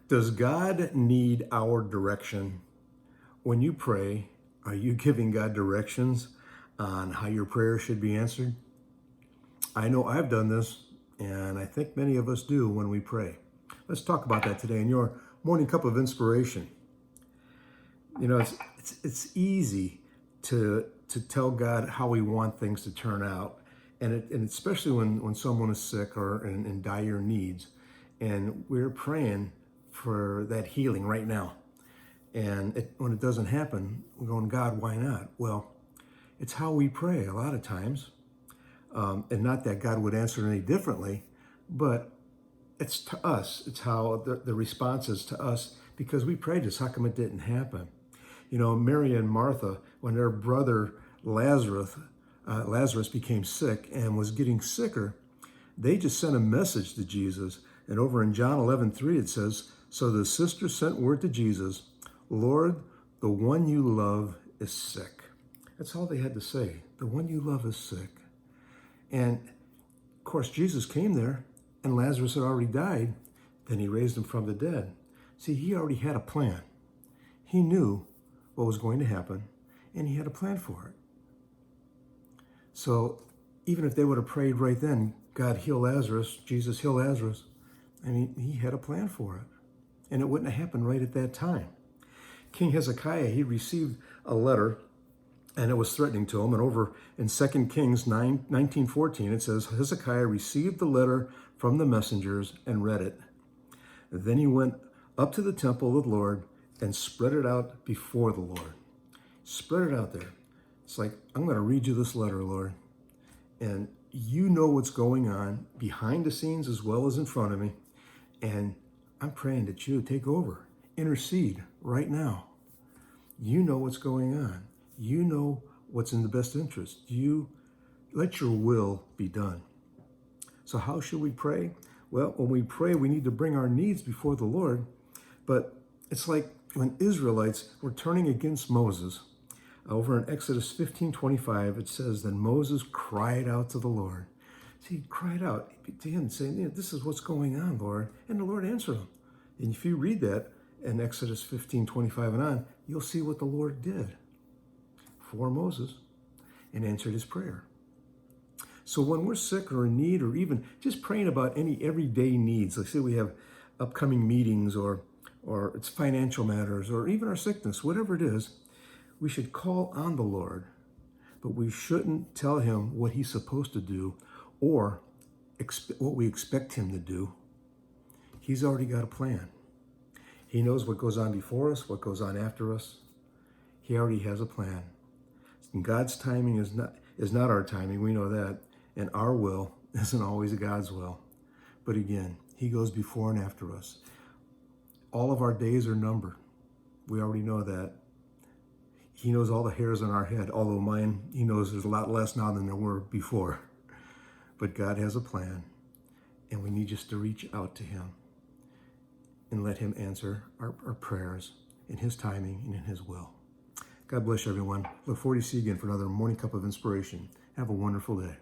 Does God need our direction? When you pray, are you giving God directions on how your prayer should be answered? I know I've done this, and I think many of us do when we pray. Let's talk about that today in your morning cup of inspiration. You know, it's easy to tell God how we want things to turn out, and especially when someone is sick or in dire needs, and we're praying for that healing right now. And when it doesn't happen, we're going, God, why not? Well, it's how we pray a lot of times. And not that God would answer any differently, but it's to us. It's how the response is to us because we prayed this. How come it didn't happen? You know, Mary and Martha, when their brother Lazarus became sick and was getting sicker, they just sent a message to Jesus. And over in John 11:3, it says, so the sister sent word to Jesus, Lord, the one you love is sick. That's all they had to say. The one you love is sick. And of course, Jesus came there and Lazarus had already died. Then he raised him from the dead. See, he already had a plan. He knew what was going to happen and he had a plan for it. So even if they would have prayed right then, God heal Lazarus, Jesus heal Lazarus, I mean, he had a plan for it. And it wouldn't have happened right at that time. King Hezekiah, he received a letter and it was threatening to him. And over in 2 Kings 19:14, it says, Hezekiah received the letter from the messengers and read it. Then he went up to the temple of the Lord and spread it out before the Lord. Spread it out there. It's like, I'm going to read you this letter, Lord. And you know what's going on behind the scenes as well as in front of me. And I'm praying that you would take over, intercede right now. You know what's going on. You know what's in the best interest. You let your will be done. So how should we pray? Well, when we pray, we need to bring our needs before the Lord. But it's like when Israelites were turning against Moses. Over in Exodus 15:25, it says, then Moses cried out to the Lord. See, he cried out to him saying, this is what's going on, Lord. And the Lord answered him. And if you read that in Exodus 15:25 and on, you'll see what the Lord did for Moses and answered his prayer. So when we're sick or in need or even just praying about any everyday needs, like say we have upcoming meetings or it's financial matters or even our sickness, whatever it is, we should call on the Lord, but we shouldn't tell him what he's supposed to do or what we expect him to do. He's already got a plan. He knows what goes on before us, what goes on after us. He already has a plan. And God's timing is not our timing. We know that. And our will isn't always God's will. But again, he goes before and after us. All of our days are numbered. We already know that. He knows all the hairs on our head, although mine, he knows there's a lot less now than there were before. But God has a plan, and we need just to reach out to him and let him answer our prayers in his timing and in his will. God bless you, everyone. Look forward to see you again for another morning cup of inspiration. Have a wonderful day.